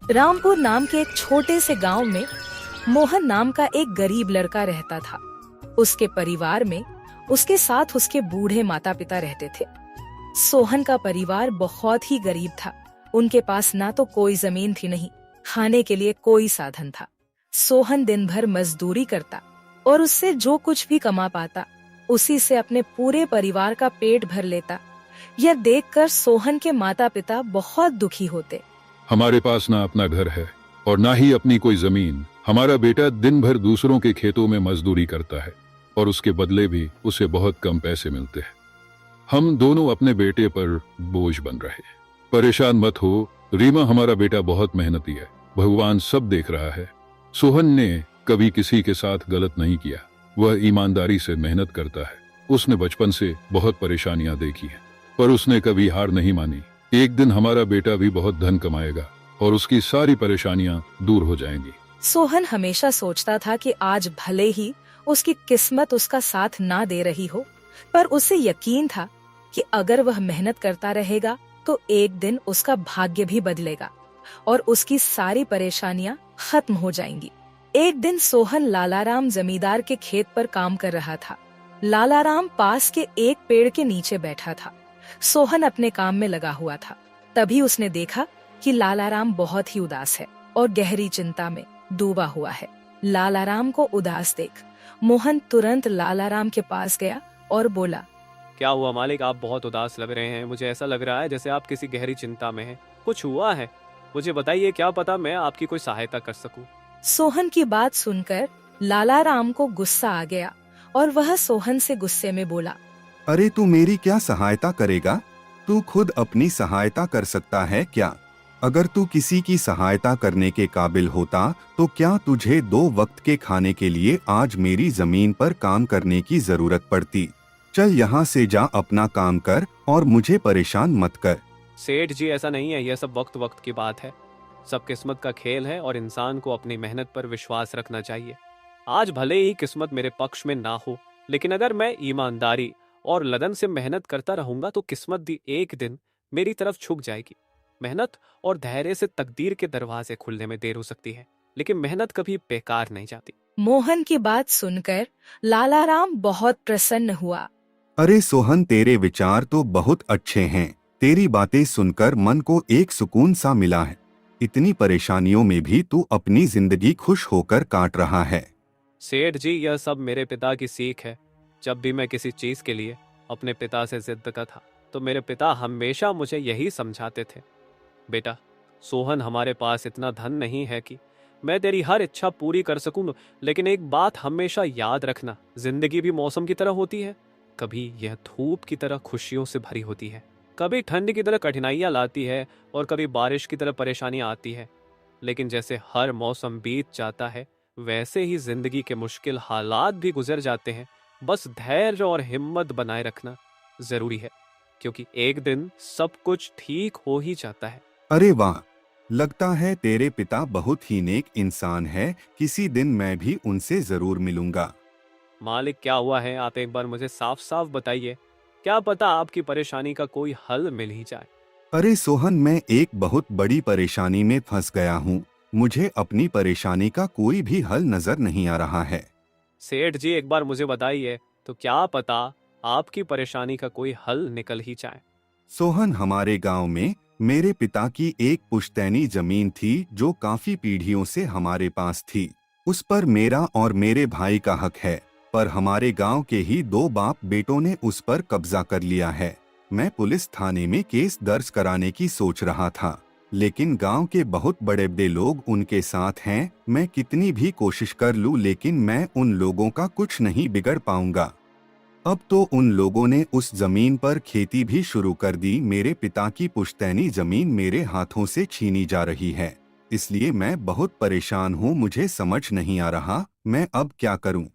रामपुर नाम के एक छोटे से गांव में मोहन नाम का एक गरीब लड़का रहता था। उसके परिवार में उसके साथ उसके बूढ़े माता पिता रहते थे। सोहन का परिवार बहुत ही गरीब था। उनके पास ना तो कोई जमीन थी, नहीं खाने के लिए कोई साधन था। सोहन दिन भर मजदूरी करता और उससे जो कुछ भी कमा पाता उसी से अपने पूरे परिवार का पेट भर लेता। यह देखकर सोहन के माता पिता बहुत दुखी होते। हमारे पास ना अपना घर है और ना ही अपनी कोई जमीन। हमारा बेटा दिन भर दूसरों के खेतों में मजदूरी करता है और उसके बदले भी उसे बहुत कम पैसे मिलते हैं। हम दोनों अपने बेटे पर बोझ बन रहे। परेशान मत हो रीमा, हमारा बेटा बहुत मेहनती है, भगवान सब देख रहा है। सोहन ने कभी किसी के साथ गलत नहीं किया, वह ईमानदारी से मेहनत करता है। उसने बचपन से बहुत परेशानियां देखी हैं, पर उसने कभी हार नहीं मानी। एक दिन हमारा बेटा भी बहुत धन कमाएगा और उसकी सारी परेशानियां दूर हो जाएंगी। सोहन हमेशा सोचता था कि आज भले ही उसकी किस्मत उसका साथ ना दे रही हो, पर उसे यकीन था कि अगर वह मेहनत करता रहेगा तो एक दिन उसका भाग्य भी बदलेगा और उसकी सारी परेशानियां खत्म हो जाएंगी। एक दिन सोहन लालाराम जमींदार के खेत पर काम कर रहा था। लालाराम पास के एक पेड़ के नीचे बैठा था। सोहन अपने काम में लगा हुआ था। तभी उसने देखा कि लालाराम बहुत ही उदास है और गहरी चिंता में डूबा हुआ है। लालाराम को उदास देख मोहन तुरंत लालाराम के पास गया और बोला, क्या हुआ मालिक, आप बहुत उदास लग रहे हैं। मुझे ऐसा लग रहा है जैसे आप किसी गहरी चिंता में हैं। कुछ हुआ है? मुझे बताइए, क्या पता मैं आपकी कोई सहायता कर सकूं। सोहन की बात सुनकर लालाराम को गुस्सा आ गया और वह सोहन से गुस्से में बोला, अरे तू मेरी क्या सहायता करेगा? तू खुद अपनी सहायता कर सकता है क्या? अगर तू किसी की सहायता करने के काबिल होता तो क्या तुझे 2 वक्त के खाने के लिए आज मेरी जमीन पर काम करने की जरूरत पड़ती? चल यहाँ से जा, अपना काम कर और मुझे परेशान मत कर। सेठ जी, ऐसा नहीं है, यह सब वक्त वक्त की बात है। सब किस्मत का खेल है और इंसान को अपनी मेहनत पर विश्वास रखना चाहिए। आज भले ही किस्मत मेरे पक्ष में ना हो, लेकिन अगर मैं ईमानदारी और लगन से मेहनत करता रहूंगा तो किस्मत भी एक दिन मेरी तरफ झुक जाएगी। मेहनत और धैर्य से तकदीर के दरवाजे खुलने में देर हो सकती है, लेकिन मेहनत कभी बेकार नहीं जाती। मोहन की बात सुनकर लालाराम बहुत प्रसन्न हुआ। अरे सोहन, तेरे विचार तो बहुत अच्छे हैं। तेरी बातें सुनकर मन को एक सुकून सा मिला है। इतनी परेशानियों में भी तू अपनी जिंदगी खुश होकर काट रहा है। सेठ जी, यह सब मेरे पिता की सीख है। जब भी मैं किसी चीज के लिए अपने पिता से जिद करता था तो मेरे पिता हमेशा मुझे यही समझाते थे, बेटा सोहन, हमारे पास इतना धन नहीं है कि मैं तेरी हर इच्छा पूरी कर सकूं, लेकिन एक बात हमेशा याद रखना, जिंदगी भी मौसम की तरह होती है। कभी यह धूप की तरह खुशियों से भरी होती है, कभी ठंड की तरह कठिनाइयां लाती है और कभी बारिश की तरह परेशानियां आती है। लेकिन जैसे हर मौसम बीत जाता है वैसे ही जिंदगी के मुश्किल हालात भी गुजर जाते हैं। बस धैर्य और हिम्मत बनाए रखना जरूरी है, क्योंकि एक दिन सब कुछ ठीक हो ही जाता है। अरे वाह, लगता है तेरे पिता बहुत ही नेक इंसान है। किसी दिन मैं भी उनसे जरूर मिलूंगा। मालिक, क्या हुआ है? आप एक बार मुझे साफ साफ बताइए, क्या पता आपकी परेशानी का कोई हल मिल ही जाए। अरे सोहन, मैं एक बहुत बड़ी परेशानी में फंस गया हूँ। मुझे अपनी परेशानी का कोई भी हल नजर नहीं आ रहा है। सेठ जी, एक बार मुझे बताइए तो क्या पता आपकी परेशानी का कोई हल निकल ही जाए। सोहन, हमारे गांव में मेरे पिता की एक पुश्तैनी जमीन थी जो काफी पीढ़ियों से हमारे पास थी। उस पर मेरा और मेरे भाई का हक है, पर हमारे गांव के ही 2 बाप बेटों ने उस पर कब्जा कर लिया है। मैं पुलिस थाने में केस दर्ज कराने की सोच रहा था, लेकिन गांव के बहुत बड़े बड़े लोग उनके साथ हैं। मैं कितनी भी कोशिश कर लूं, लेकिन मैं उन लोगों का कुछ नहीं बिगड़ पाऊंगा। अब तो उन लोगों ने उस जमीन पर खेती भी शुरू कर दी। मेरे पिता की पुश्तैनी जमीन मेरे हाथों से छीनी जा रही है, इसलिए मैं बहुत परेशान हूँ। मुझे समझ नहीं आ रहा मैं अब क्या करूँ।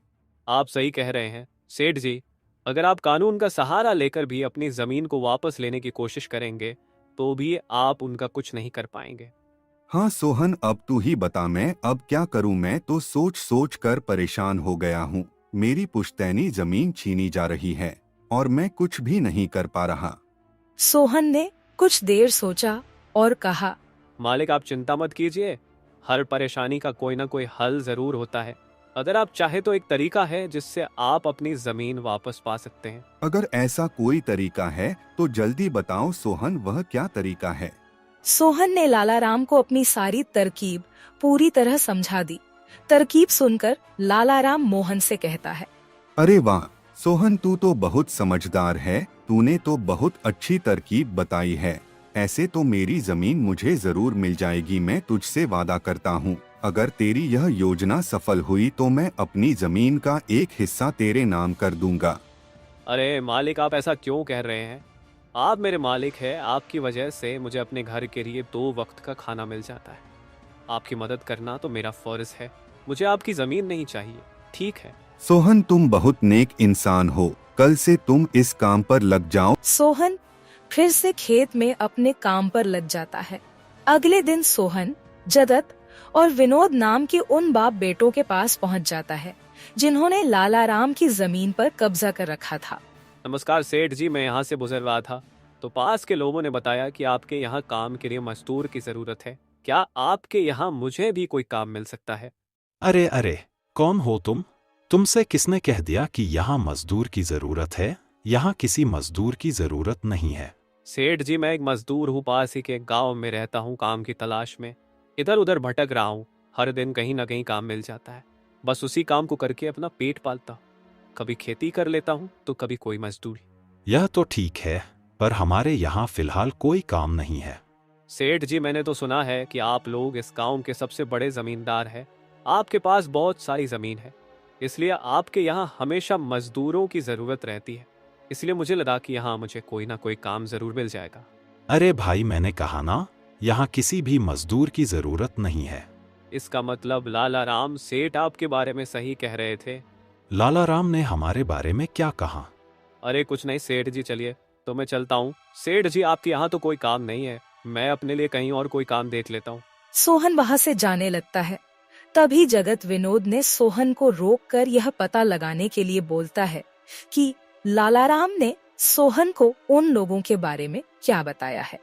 आप सही कह रहे हैं सेठ जी, अगर आप कानून का सहारा लेकर भी अपनी जमीन को वापस लेने की कोशिश करेंगे तो भी आप उनका कुछ नहीं कर पाएंगे। हाँ सोहन, अब तू ही बता, मैं अब क्या करूँ? मैं तो सोच सोच कर परेशान हो गया हूँ। मेरी पुश्तैनी जमीन छीनी जा रही है और मैं कुछ भी नहीं कर पा रहा। सोहन ने कुछ देर सोचा और कहा, मालिक आप चिंता मत कीजिए, हर परेशानी का कोई ना कोई हल जरूर होता है। अगर आप चाहे तो एक तरीका है जिससे आप अपनी जमीन वापस पा सकते हैं। अगर ऐसा कोई तरीका है तो जल्दी बताओ सोहन, वह क्या तरीका है? सोहन ने लालाराम को अपनी सारी तरकीब पूरी तरह समझा दी। तरकीब सुनकर लालाराम मोहन से कहता है, अरे वाह सोहन, तू तो बहुत समझदार है, तूने तो बहुत अच्छी तरकीब बताई है। ऐसे तो मेरी जमीन मुझे जरूर मिल जाएगी, मैं तुझसे वादा करता हूँ। अगर तेरी यह योजना सफल हुई तो मैं अपनी जमीन का एक हिस्सा तेरे नाम कर दूंगा। अरे मालिक, आप ऐसा क्यों कह रहे हैं? आप मेरे मालिक हैं, आपकी वजह से मुझे अपने घर के लिए 2 वक्त का खाना मिल जाता है। आपकी मदद करना तो मेरा फर्ज है, मुझे आपकी जमीन नहीं चाहिए, ठीक है? सोहन तुम बहुत नेक इंसान हो, कल से तुम इस काम पर लग जाओ। सोहन फिर से खेत में अपने काम पर लग जाता है। अगले दिन सोहन जगत और विनोद नाम के उन बाप बेटों के पास पहुंच जाता है जिन्होंने लालाराम की जमीन पर कब्जा कर रखा था। नमस्कार सेठ जी, मैं यहाँ से गुजर रहा था तो पास के लोगों ने बताया कि आपके यहाँ काम के लिए मजदूर की जरूरत है। क्या आपके यहाँ मुझे भी कोई काम मिल सकता है? अरे अरे, कौन हो तुम? तुमसे किसने कह दिया कि यहाँ मजदूर की जरूरत है? यहाँ किसी मजदूर की जरूरत नहीं है। सेठ जी, मैं एक मजदूर हूँ, पास ही के गांव में रहता हूँ, काम की तलाश में इधर उधर भटक रहा हूँ। हर दिन कहीं ना कहीं काम मिल जाता है, बस उसी काम को करके अपना पेट पालता हूँ। कभी खेती कर लेता हूँ तो कभी कोई मजदूरी। यह तो ठीक है, पर हमारे यहाँ फिलहाल कोई काम नहीं है। सेठ जी, मैंने तो सुना है कि आप लोग इस गांव के सबसे बड़े जमींदार हैं, आपके पास बहुत सारी जमीन है, इसलिए आपके यहाँ हमेशा मजदूरों की जरूरत रहती है। इसलिए मुझे लगा कि यहाँ मुझे कोई ना कोई काम जरूर मिल जाएगा। अरे भाई, मैंने कहा ना, यहाँ किसी भी मजदूर की जरूरत नहीं है। इसका मतलब लालाराम सेठ आपके बारे में सही कह रहे थे? लालाराम ने हमारे बारे में क्या कहा? अरे कुछ नहीं सेठ जी, चलिए तो मैं चलता हूँ। सेठ जी, आपके यहाँ तो कोई काम नहीं है, मैं अपने लिए कहीं और कोई काम देख लेता हूँ। सोहन वहाँ से जाने लगता है। तभी जगत विनोद ने सोहन को रोककर यह पता लगाने के लिए बोलता है कि लालाराम ने सोहन को उन लोगों के बारे में क्या बताया है।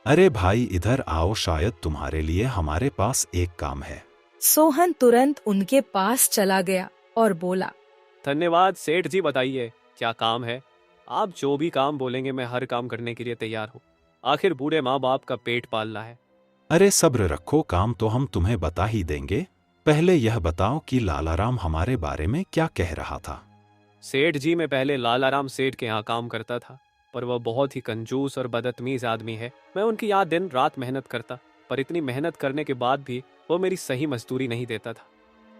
अरे भाई, इधर आओ, शायद तुम्हारे लिए हमारे पास एक काम है। सोहन तुरंत उनके पास चला गया और बोला, धन्यवाद सेठ जी, बताइए क्या काम है? आप जो भी काम बोलेंगे मैं हर काम करने के लिए तैयार हूँ, आखिर बूढ़े माँ बाप का पेट पालना है। अरे सब्र रखो, काम तो हम तुम्हें बता ही देंगे। पहले यह बताओ कि लालाराम हमारे बारे में क्या कह रहा था। सेठ जी, मैं पहले लालाराम सेठ के यहाँ काम करता था, पर वह बहुत ही कंजूस और बदतमीज आदमी है। मैं उनकी यहाँ दिन रात मेहनत करता, पर इतनी मेहनत करने के बाद भी वो मेरी सही मजदूरी नहीं देता था।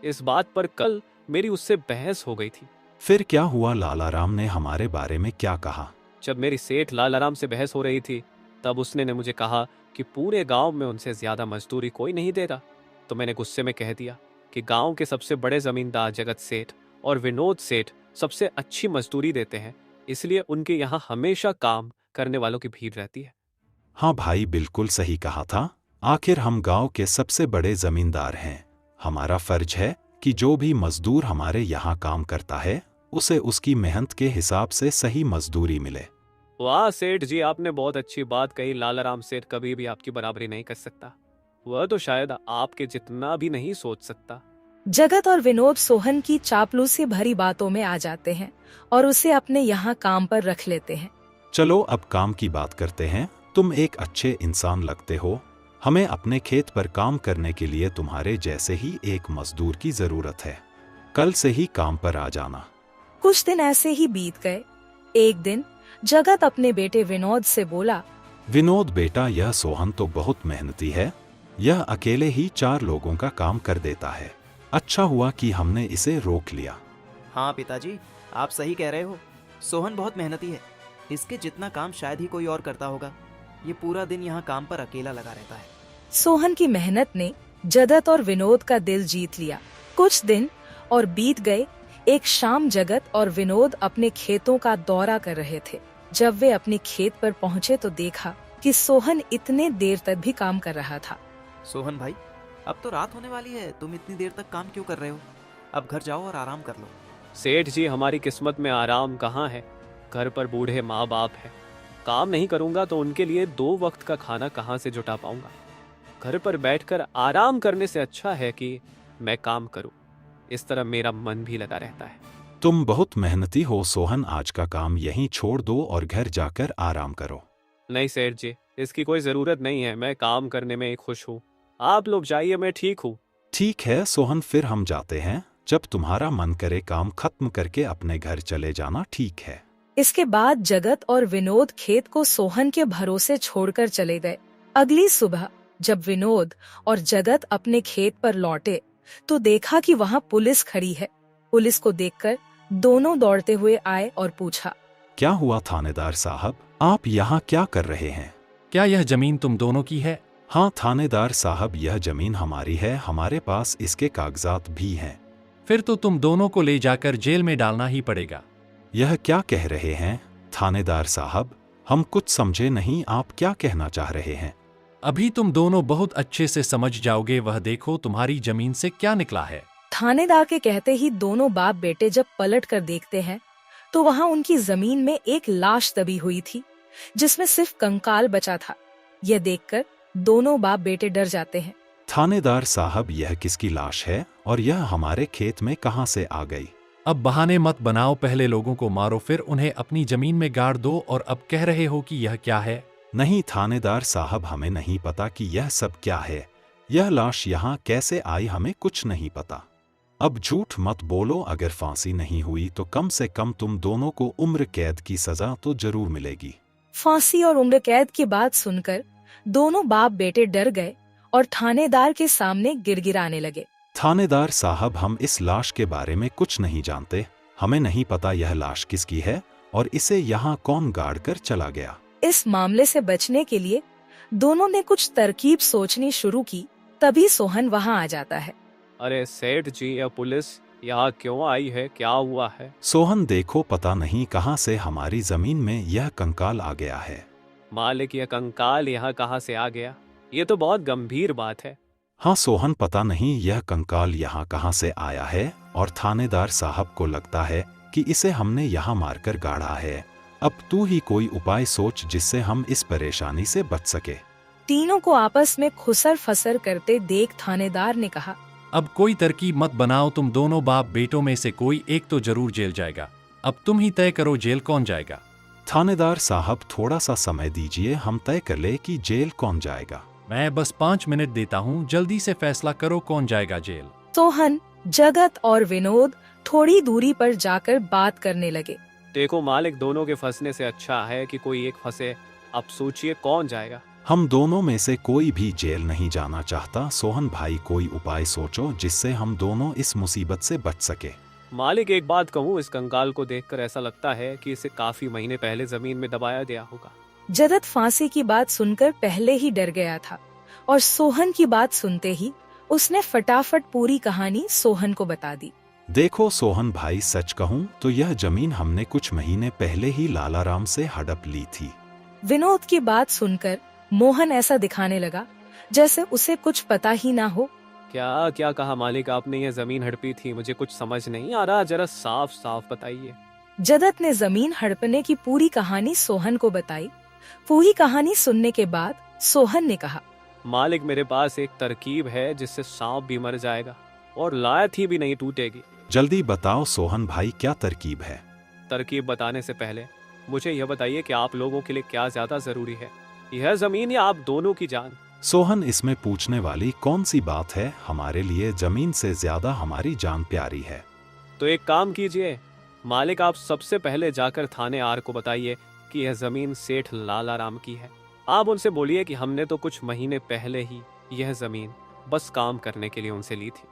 इस बात पर कल मेरी उससे बहस हो गई थी। फिर क्या हुआ? लालाराम ने हमारे बारे में क्या कहा? जब मेरी सेठ लालाराम से बहस हो रही थी तब उसने ने मुझे कहा कि पूरे गांव में उनसे ज्यादा मजदूरी कोई नहीं दे रहा। तो मैंने गुस्से में कह दिया कि गांव के सबसे बड़े जमींदार जगत सेठ और विनोद सेठ सबसे अच्छी मजदूरी देते हैं, इसलिए उनके यहाँ हमेशा काम करने वालों की भीड़ रहती है। हाँ भाई, बिल्कुल सही कहा था। आखिर हम गांव के सबसे बड़े जमींदार हैं। हमारा फर्ज है कि जो भी मजदूर हमारे यहाँ काम करता है उसे उसकी मेहनत के हिसाब से सही मजदूरी मिले। वाह सेठ जी, आपने बहुत अच्छी बात कही। लालाराम सेठ कभी भी आपकी बराबरी नहीं कर सकता, वह तो शायद आपके जितना भी नहीं सोच सकता। जगत और विनोद सोहन की चापलूसी भरी बातों में आ जाते हैं और उसे अपने यहाँ काम पर रख लेते हैं। चलो अब काम की बात करते हैं। तुम एक अच्छे इंसान लगते हो, हमें अपने खेत पर काम करने के लिए तुम्हारे जैसे ही एक मजदूर की जरूरत है। कल से ही काम पर आ जाना। कुछ दिन ऐसे ही बीत गए। एक दिन जगत अपने बेटे विनोद से बोला, विनोद बेटा, यह सोहन तो बहुत मेहनती है, यह अकेले ही 4 लोगों का काम कर देता है। अच्छा हुआ कि हमने इसे रोक लिया। हाँ पिताजी, आप सही कह रहे हो। सोहन बहुत मेहनती है, इसके जितना काम शायद ही कोई और करता होगा। ये पूरा दिन यहाँ काम पर अकेला लगा रहता है। सोहन की मेहनत ने जगत और विनोद का दिल जीत लिया। कुछ दिन और बीत गए। एक शाम जगत और विनोद अपने खेतों का दौरा कर रहे थे। जब वे अपने खेत पर पहुँचे तो देखा कि सोहन इतने देर तक भी काम कर रहा था। सोहन भाई, अब तो रात होने वाली है, तुम इतनी देर तक काम क्यों कर रहे हो? अब घर जाओ और आराम कर लो। सेठ जी, हमारी किस्मत में आराम कहाँ है? घर पर बूढ़े माँ बाप है, काम नहीं करूँगा तो उनके लिए 2 वक्त का खाना कहाँ से जुटा पाऊंगा? घर पर बैठकर आराम करने से अच्छा है कि मैं काम करूं। इस तरह मेरा मन भी लगा रहता है। तुम बहुत मेहनती हो सोहन, आज का काम यहीं छोड़ दो और घर जाकर आराम करो। नहीं सेठ जी, इसकी कोई जरूरत नहीं है। मैं काम करने में खुश हूँ। आप लोग जाइए, मैं ठीक हूँ। ठीक है सोहन, फिर हम जाते हैं। जब तुम्हारा मन करे काम खत्म करके अपने घर चले जाना, ठीक है। इसके बाद जगत और विनोद खेत को सोहन के भरोसे छोड़कर चले गए। अगली सुबह जब विनोद और जगत अपने खेत पर लौटे तो देखा कि वहाँ पुलिस खड़ी है। पुलिस को देखकर दोनों दौड़ते हुए आए और पूछा, क्या हुआ थानेदार साहब, आप यहाँ क्या कर रहे हैं? क्या यह जमीन तुम दोनों की है? हाँ थानेदार साहब, यह जमीन हमारी है, हमारे पास इसके कागजात भी हैं। फिर तो तुम दोनों को ले जाकर जेल में डालना ही पड़ेगा। यह क्या कह रहे हैं थानेदार साहब, हम कुछ समझे नहीं, आप क्या कहना चाह रहे हैं? अभी तुम दोनों बहुत अच्छे से समझ जाओगे। वह देखो तुम्हारी जमीन से क्या निकला है। थानेदार के कहते ही दोनों बाप बेटे जब पलट कर देखते हैं तो वहाँ उनकी जमीन में एक लाश दबी हुई थी जिसमें सिर्फ कंकाल बचा था। यह देखकर दोनों बाप बेटे डर जाते हैं। थानेदार साहब, यह किसकी लाश है और यह हमारे खेत में कहाँ से आ गई? अब बहाने मत बनाओ, पहले लोगों को मारो फिर उन्हें अपनी जमीन में गाड़ दो और अब कह रहे हो कि यह क्या है? नहीं थानेदार साहब, हमें नहीं पता कि यह सब क्या है। यह लाश यहाँ कैसे आई, हमें कुछ नहीं पता। अब झूठ मत बोलो, अगर फांसी नहीं हुई तो कम से कम तुम दोनों को उम्र कैद की सजा तो जरूर मिलेगी। फांसी और उम्र कैद की बात सुनकर दोनों बाप बेटे डर गए और थानेदार के सामने गिड़गिड़ाने लगे। थानेदार साहब, हम इस लाश के बारे में कुछ नहीं जानते। हमें नहीं पता यह लाश किसकी है और इसे यहाँ कौन गाड़ कर चला गया। इस मामले से बचने के लिए दोनों ने कुछ तरकीब सोचनी शुरू की। तभी सोहन वहाँ आ जाता है। अरे सेठ जी, यह पुलिस यहाँ क्यों आई है? क्या हुआ है? सोहन देखो, पता नहीं कहाँ से हमारी जमीन में यह कंकाल आ गया है। मालिक, यह कंकाल यहाँ कहाँ से आ गया? ये तो बहुत गंभीर बात है। हाँ सोहन, पता नहीं यह कंकाल यहाँ कहाँ से आया है और थानेदार साहब को लगता है कि इसे हमने यहाँ मारकर गाड़ा है। अब तू ही कोई उपाय सोच जिससे हम इस परेशानी से बच सके। तीनों को आपस में खुसर फसर करते देख थानेदार ने कहा, अब कोई तरकीब मत बनाओ, तुम दोनों बाप बेटों में से कोई एक तो जरूर जेल जाएगा। अब तुम ही तय करो जेल कौन जाएगा। थानेदार साहब, थोड़ा सा समय दीजिए, हम तय कर ले कि जेल कौन जाएगा। मैं बस 5 मिनट देता हूँ, जल्दी से फैसला करो कौन जाएगा जेल। सोहन, जगत और विनोद थोड़ी दूरी पर जाकर बात करने लगे। देखो मालिक, दोनों के फंसने से अच्छा है कि कोई एक फंसे। अब सोचिए कौन जाएगा। हम दोनों में से कोई भी जेल नहीं जाना चाहता। सोहन भाई, कोई उपाय सोचो जिससे हम दोनों इस मुसीबत से बच सके। मालिक, एक बात कहूँ, इस कंकाल को देखकर ऐसा लगता है कि इसे काफी महीने पहले जमीन में दबाया गया होगा। जगत फांसी की बात सुनकर पहले ही डर गया था और सोहन की बात सुनते ही उसने फटाफट पूरी कहानी सोहन को बता दी। देखो सोहन भाई, सच कहूँ तो यह जमीन हमने कुछ महीने पहले ही लालाराम से हड़प ली थी। विनोद की बात सुनकर मोहन ऐसा दिखाने लगा जैसे उसे कुछ पता ही ना हो। क्या क्या कहा मालिक आपने? ये जमीन हड़पी थी, मुझे कुछ समझ नहीं आ रहा, जरा साफ साफ बताइए। जगत ने जमीन हड़पने की पूरी कहानी सोहन को बताई। पूरी कहानी सुनने के बाद सोहन ने कहा, मालिक, मेरे पास एक तरकीब है जिससे सांप भी मर जाएगा और लायत ही भी नहीं टूटेगी। जल्दी बताओ सोहन भाई, क्या तरकीब है? तरकीब बताने से पहले मुझे यह बताइए कि आप लोगों के लिए क्या ज्यादा जरूरी है, यह जमीन या आप दोनों की जान? सोहन, इसमें पूछने वाली कौन सी बात है? हमारे लिए जमीन से ज्यादा हमारी जान प्यारी है। तो एक काम कीजिए मालिक, आप सबसे पहले जाकर थाने आर को बताइए कि यह जमीन सेठ लालाराम की है। आप उनसे बोलिए कि हमने तो कुछ महीने पहले ही यह जमीन बस काम करने के लिए उनसे ली थी,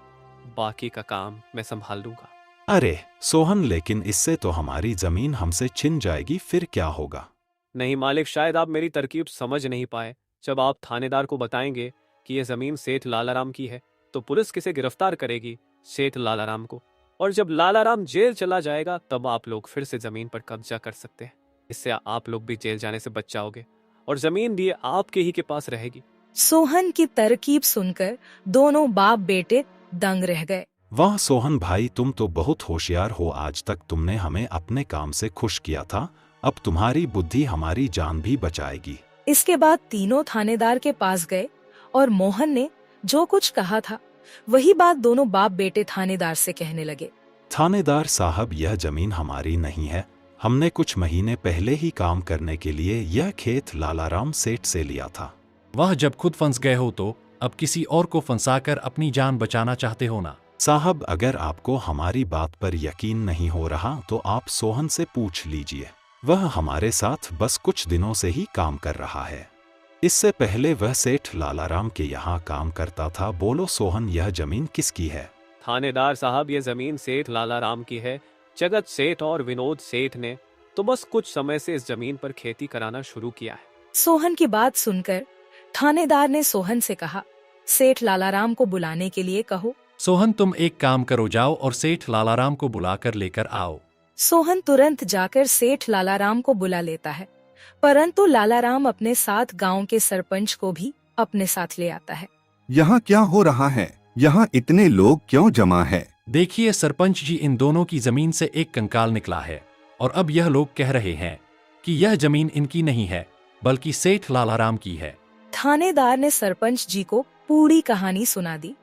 बाकी का काम मैं संभाल लूंगा। अरे सोहन, लेकिन इससे तो हमारी जमीन हमसे छिन जाएगी, फिर क्या होगा? नहीं मालिक, शायद आप मेरी तरकीब समझ नहीं पाए। जब आप थानेदार को बताएंगे कि यह जमीन सेठ लालाराम की है तो पुलिस किसे गिरफ्तार करेगी? सेठ लालाराम को। और जब लालाराम जेल चला जाएगा तब आप लोग फिर से जमीन पर कब्जा कर सकते हैं। इससे आप लोग भी जेल जाने से बच जाओगे और जमीन भी आपके ही के पास रहेगी। सोहन की तरकीब सुनकर दोनों बाप बेटे दंग रह गए। वाह सोहन भाई, तुम तो बहुत होशियार हो। आज तक तुमने हमें अपने काम से खुश किया था, अब तुम्हारी बुद्धि हमारी जान भी बचाएगी। इसके बाद तीनों थानेदार के पास गए और मोहन ने जो कुछ कहा था वही बात दोनों बाप बेटे थानेदार से कहने लगे। थानेदार साहब, यह जमीन हमारी नहीं है। हमने कुछ महीने पहले ही काम करने के लिए यह खेत लालाराम सेठ से लिया था। वह जब खुद फंस गए हो तो अब किसी और को फंसाकर अपनी जान बचाना चाहते हो ना? साहब, अगर आपको हमारी बात पर यकीन नहीं हो रहा तो आप सोहन से पूछ लीजिए। वह हमारे साथ बस कुछ दिनों से ही काम कर रहा है। इससे पहले वह सेठ लालाराम के यहाँ काम करता था। बोलो सोहन, यह जमीन किसकी है? थानेदार साहब, ये जमीन सेठ लालाराम की है। जगत सेठ और विनोद सेठ ने तो बस कुछ समय से इस जमीन पर खेती कराना शुरू किया है। सोहन की बात सुनकर थानेदार ने सोहन से कहा, सेठ लालाराम को बुलाने के लिए कहो। सोहन, तुम एक काम करो, जाओ और सेठ लालाराम को बुलाकर लेकर आओ। सोहन तुरंत जाकर सेठ लालाराम को बुला लेता है, परंतु लालाराम अपने साथ गांव के सरपंच को भी अपने साथ ले आता है। यहाँ क्या हो रहा है? यहाँ इतने लोग क्यों जमा है? देखिए सरपंच जी, इन दोनों की जमीन से एक कंकाल निकला है और अब यह लोग कह रहे हैं कि यह जमीन इनकी नहीं है बल्कि सेठ लालाराम की है। थानेदार ने सरपंच जी को पूरी कहानी सुना दी।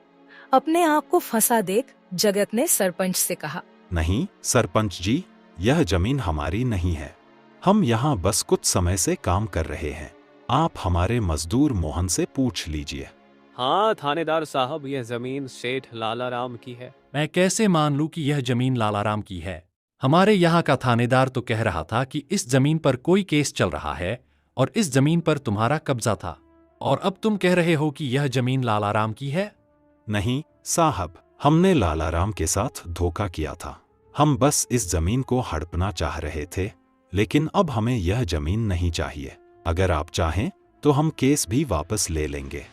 अपने आप को फंसा देख जगत ने सरपंच से कहा, नहीं सरपंच जी, यह जमीन हमारी नहीं है। हम यहाँ बस कुछ समय से काम कर रहे हैं। आप हमारे मजदूर मोहन से पूछ लीजिए। हाँ थानेदार साहब, यह जमीन सेठ लालाराम की है। मैं कैसे मान लूं कि यह जमीन लालाराम की है? हमारे यहाँ का थानेदार तो कह रहा था कि इस जमीन पर कोई केस चल रहा है और इस जमीन पर तुम्हारा कब्जा था, और अब तुम कह रहे हो कि यह जमीन लालाराम की है। नहीं साहब, हमने लालाराम के साथ धोखा किया था। हम बस इस जमीन को हड़पना चाह रहे थे, लेकिन अब हमें यह जमीन नहीं चाहिए। अगर आप चाहें तो हम केस भी वापस ले लेंगे।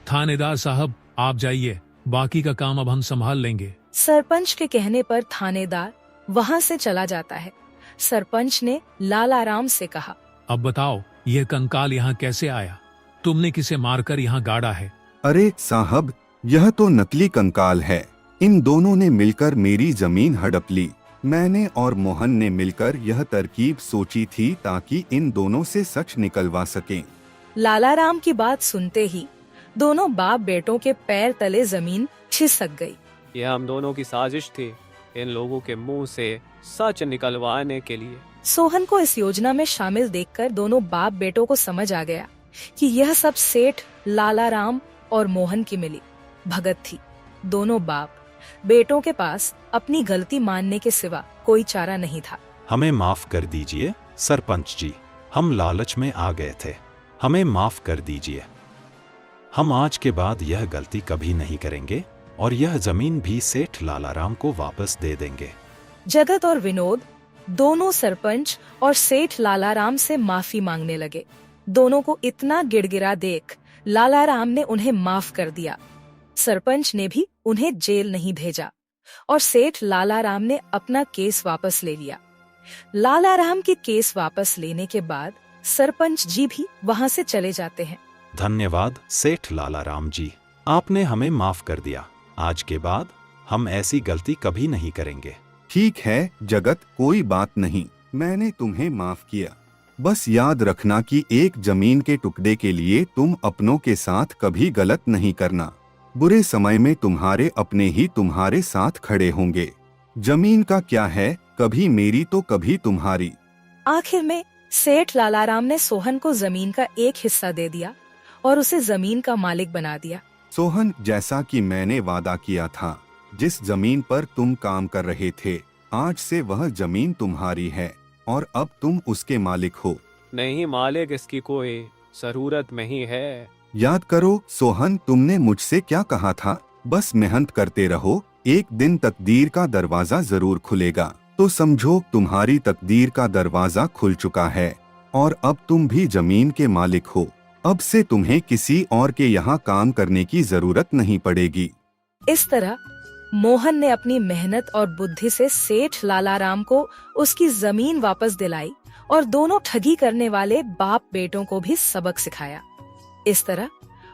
थानेदार साहब, आप जाइए, बाकी का काम अब हम संभाल लेंगे। सरपंच के कहने पर थानेदार वहां से चला जाता है। सरपंच ने लालाराम से कहा, अब बताओ, यह कंकाल यहाँ कैसे आया? तुमने किसे मारकर यहाँ गाड़ा है? अरे साहब, यह तो नकली कंकाल है। इन दोनों ने मिलकर मेरी जमीन हड़प ली। मैंने और मोहन ने मिलकर यह तरकीब सोची थी ताकि इन दोनों से सच निकलवा सकें। लालाराम की बात सुनते ही दोनों बाप बेटों के पैर तले जमीन खिसक गई। यह हम दोनों की साजिश थी, इन लोगों के मुंह से सच निकलवाने के लिए। सोहन को इस योजना में शामिल देखकर दोनों बाप बेटों को समझ आ गया कि यह सब सेठ लालाराम और मोहन की मिली भगत थी। दोनों बाप बेटों के पास अपनी गलती मानने के सिवा कोई चारा नहीं था। हमें माफ कर दीजिए सरपंच जी, हम लालच में आ गए थे। हमें माफ कर दीजिए। हम आज के बाद यह गलती कभी नहीं करेंगे और यह जमीन भी सेठ लालाराम को वापस दे देंगे। जगत और विनोद दोनों सरपंच और सेठ लालाराम से माफी मांगने लगे। दोनों को इतना गिड़गिड़ा देख लालाराम ने उन्हें माफ कर दिया। सरपंच ने भी उन्हें जेल नहीं भेजा और सेठ लालाराम ने अपना केस वापस ले लिया। लालाराम के केस वापस लेने के बाद सरपंच जी भी वहां से चले जाते हैं। धन्यवाद सेठ लालाराम जी, आपने हमें माफ कर दिया। आज के बाद हम ऐसी गलती कभी नहीं करेंगे। ठीक है जगत, कोई बात नहीं, मैंने तुम्हें माफ किया। बस याद रखना कि एक जमीन के टुकड़े के लिए तुम अपनों के साथ कभी गलत नहीं करना। बुरे समय में तुम्हारे अपने ही तुम्हारे साथ खड़े होंगे। जमीन का क्या है, कभी मेरी तो कभी तुम्हारी। आखिर में सेठ लालाराम ने सोहन को जमीन का एक हिस्सा दे दिया और उसे जमीन का मालिक बना दिया। सोहन, जैसा कि मैंने वादा किया था, जिस जमीन पर तुम काम कर रहे थे, आज से वह जमीन तुम्हारी है और अब तुम उसके मालिक हो। नहीं मालिक, इसकी कोई जरूरत नहीं है। याद करो सोहन, तुमने मुझसे क्या कहा था? बस मेहनत करते रहो, एक दिन तकदीर का दरवाजा जरूर खुलेगा। तो समझो तुम्हारी तकदीर का दरवाजा खुल चुका है और अब तुम भी जमीन के मालिक हो। अब से तुम्हें किसी और के यहाँ काम करने की जरूरत नहीं पड़ेगी। इस तरह मोहन ने अपनी मेहनत और बुद्धि से सेठ लालाराम को उसकी जमीन वापस दिलाई और दोनों ठगी करने वाले बाप बेटों को भी सबक सिखाया। इस तरह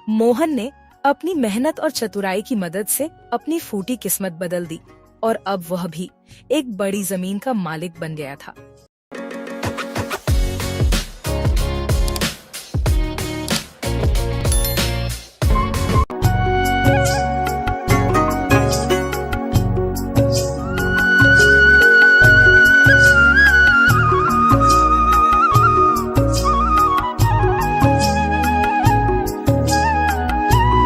मोहन ने अपनी मेहनत और चतुराई की मदद से अपनी फूटी किस्मत बदल दी और अब वह भी एक बड़ी जमीन का मालिक बन गया था।